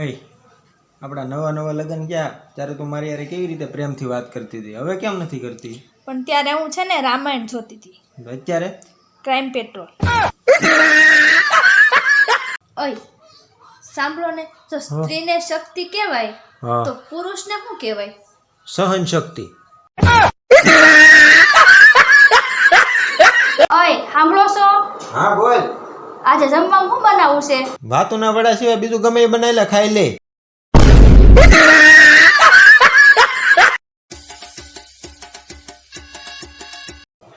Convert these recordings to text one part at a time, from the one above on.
એ આપણા નવા નવા લગ્ન ગયા ત્યારે તું મારી યાર કેવી રીતે પ્રેમથી વાત કરતી હતી, હવે કેમ નથી કરતી? પણ ત્યારે હું છે ને રામાયણ જોતી હતી. અત્યારે ક્રાઇમ પેટ્રોલ. ઓય સાંભળો ને, જો સ્ત્રીને શક્તિ કહેવાય તો પુરુષને શું કહેવાય? સહન શક્તિ. ઓય સાંભળો છો? હા બોલ. આજે જમવામાં શું બનાવવું છે? વાતુના વડા સિવાય બીજું ગમે એ બનાવેલા ખાઈ લે.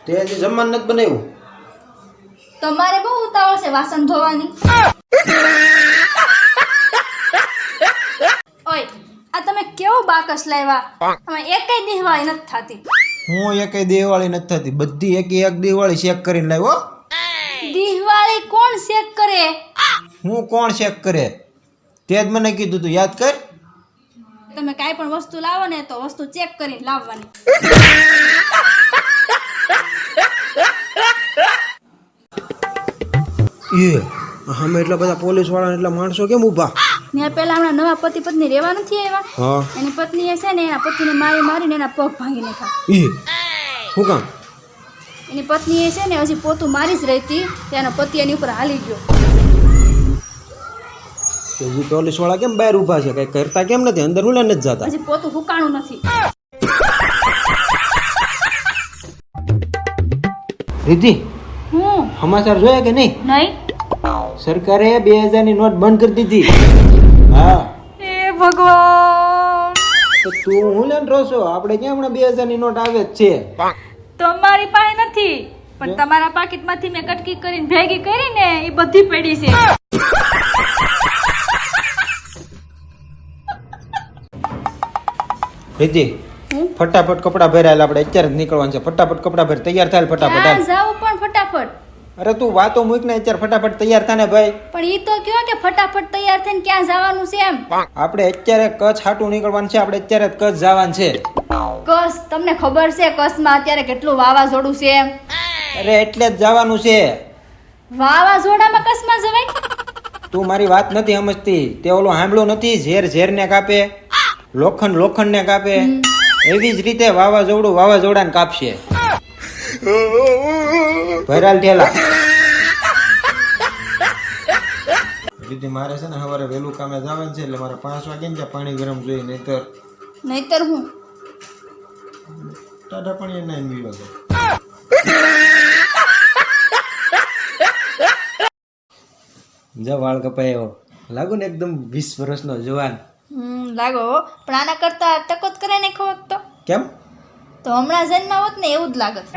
તે હજી જમવાનું નથી બનાવ્યું? તમારે બહુ ઉતાવળ છે વાસણ ધોવાની. ઓય આ તમે કેવું બાકસ લાવ્યા, તમે એકેય દિવાળી નથી થતી. હું એકેય દિવાળી નથી થતી, બધી એક દિવાળી ચેક કરીને લાવ્યો. દિવાળી કોણ ચેક કરે? હું કોણ ચેક કરે તે જ મને કીધું, તું યાદ કર. તમે કાંઈ પણ વસ્તુ લાવો ને તો વસ્તુ ચેક કરીને લાવવાની. અમે એટલા બધા પોલીસ વાળા એટલા માણસો કેમ ઊભા? ને પેલા હમણાં નવા પતિ પત્ની રહેવા નથી આવ્યા. હા. એની પત્નીએ છે ને એના પતિને મારીને એના પગ ભાંગી નાખ્યા. શું કામ? એની પત્નીએ છે ને હજી પોતું મારી જ રહી હતી, તેનો પતિ એની ઉપર હાલી ગયો. પોલીસ વાળા કેમ બહાર ઊભા છે, કઈ કરતા કેમ નથી, અંદર ઉલા નથી જતા? હજી પોતું હુકાણું નથી. રીતિ હું સમાચાર જોયા કે નહીં? નહીં. સરકારે 2000 ની નોટ બંધ કરી દીધી. હા. એ ભગવાન, તો તું હું લેન રહો છો? આપણે ક્યાં હમણાં 2000 ની નોટ આવે જ છે. તમારી પાસે નથી, પણ તમારા પાકીટમાંથી મેં કટકી કરીને ભેગી કરીને એ બધી પડી છે. રીતિ ફટાફટ કપડા ભરાયેલા, આપણે અત્યારે જ નીકળવાનું છે. ફટાફટ કપડા ભર, તૈયાર થાય ફટાફટ. ક્યાં જાવ પણ ફટાફટ? અરે તું વાતો મૂક ને, અત્યારે ફટાફટ તૈયાર થાને ભાઈ. પણ ઈ તો કયો કે ફટાફટ તૈયાર થઈને ક્યાં જવાનું છે એમ? આપણે અત્યારે કચ્છ હાટું નીકળવાનું છે, આપણે અત્યારે જ કચ્છ જવાનું છે. કચ્છ? તમને ખબર છે કચ્છમાં અત્યારે કેટલું વાવાઝોડું છે એમ? અરે એટલે જ જવાનું છે. વાવાઝોડામાં કચ્છમાં જવાય? તું મારી વાત નથી સમજતી. તે ઓલું સાંભળ્યું નથી, ઝેર ને કાપે, લોખંડ ને કાપે, એવી જ રીતે વાવાઝોડાને કાપશે. ભરાલ ઠેલા. દીદી મારે છે ને સવારે વહેલું કામે જવાનું છે, એટલે મારે 5 વાગે ને પાણી ગરમ જોઈએ, નહીતર હું ટાટા પાણી ના મીલો છે. જા વાળ કપાયો, લાગુ ને એકદમ 20 વર્ષનો જવાન. લાગો, પણ આના કરતા ટકો જ કરે ને ખોટ તો. કેમ? તો હમણાં જન્મ હોત ને એવું જ લાગત.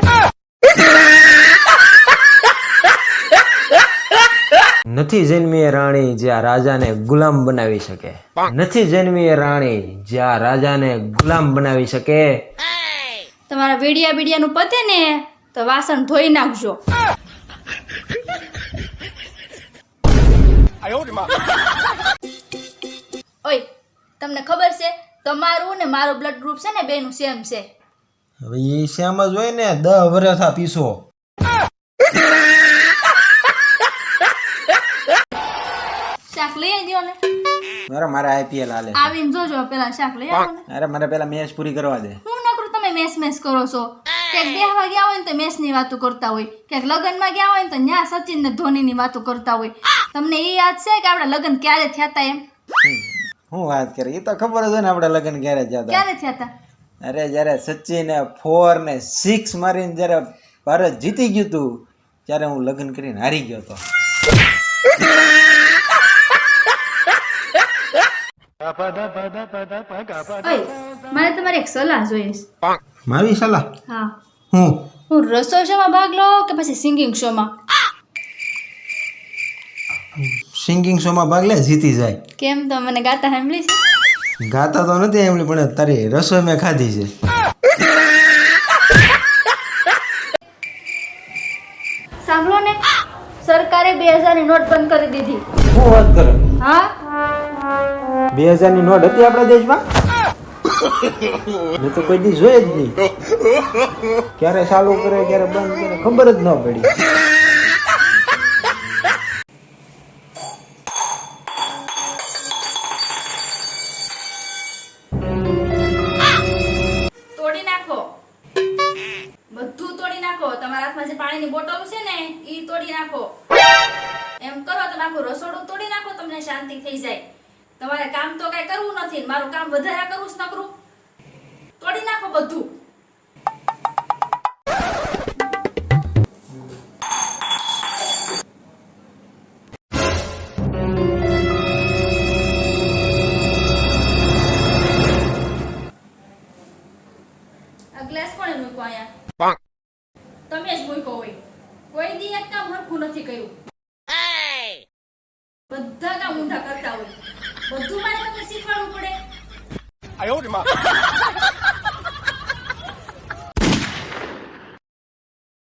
નથી જન્મી એ રાણી જ્યાં રાજાને ગુલામ બનાવી શકે. નથી જન્મી એ રાણી જ્યાં રાજાને ગુલામ બનાવી શકે. તમારા બીડિયાનું પતે ને તો વાસણ ધોઈ નાખજો. ઓય તમને ખબર છે તમારું ને મારું બ્લડ ગ્રુપ છે ને બેનું સેમ છે. હવે એ સેમ જ હોય ને, 10 વર્ષ આ પીસો. શાક લઈ દ્યો ને. મારે આઈપીએલ હાલે. આવીને જોજો, પેલા શાક લઈ આવો ને. અરે મારે પેલા મેચ પૂરી કરવા દે. હું નકરું તમે મેસ કરો છો. ક્યાંક બેહવા ગયા હોય ને તો મેચ ની વાતો કરતા હોય, ક્યાંક લગ્નમાં ગયા હોય ને તો ન્યા સચિન ને ધોની ની વાતો કરતા હોય. તમને એ યાદ છે કે આપડા લગ્ન ક્યારે થયા તા એમ? હું વાત કરી, એ તો ખબર જ હોય ને આપણે લગ્ન ક્યારે થયા હતા. ક્યારે થયા તા? અરે જયારે સચિને 4 ને 6 મારીને જયારે ભારત જીતી ગયું હતું, ત્યારે હું લગ્ન કરીને હારી ગયો હતો. મારે તમારે એક સલાહ જોઈએ છે. મારી સલાહ? હા. હું રસોઈ શોમાં ભાગ લો કે પછી સિંગિંગ શોમાં? સિંગિંગ શોમાં ભાગ લે, જીતી જાય. કેમ, તો મને ગાતા સાંભળી છે? ગાતા તો નથી એમની, પણ તારી રસોઈ મેં ખાધી છે. સાંભળો ને, સરકારે 2000 ની નોટ બંધ કરી દીધી. શું વાત કરે? હા, 2000 ની નોટ હતી આપણા દેશમાં? મેં તો કોઈ દી જોઈ જ નહીં. ક્યારે ચાલુ કરે ક્યારે બંધ કરે ખબર જ ન પડી. તોડી નાખો. એમ કરો તમે આખું રસોડું તોડી નાખો, તમને શાંતિ થઈ જાય. તમારે કામ તો કઈ કરવું નથી, મારું કામ વધારે કરવું જ નકરું. તોડી નાખો બધું. આ ગ્લાસ કોણે મૂક્યો અહીંયા? તમે જ મૂક્યો હોય. કોઈ દી એક કામ હરખું નથી કર્યું. બધા કામ ઊંધા કરતા હોય. બધું મારે તમને શીખવાડવું પડે.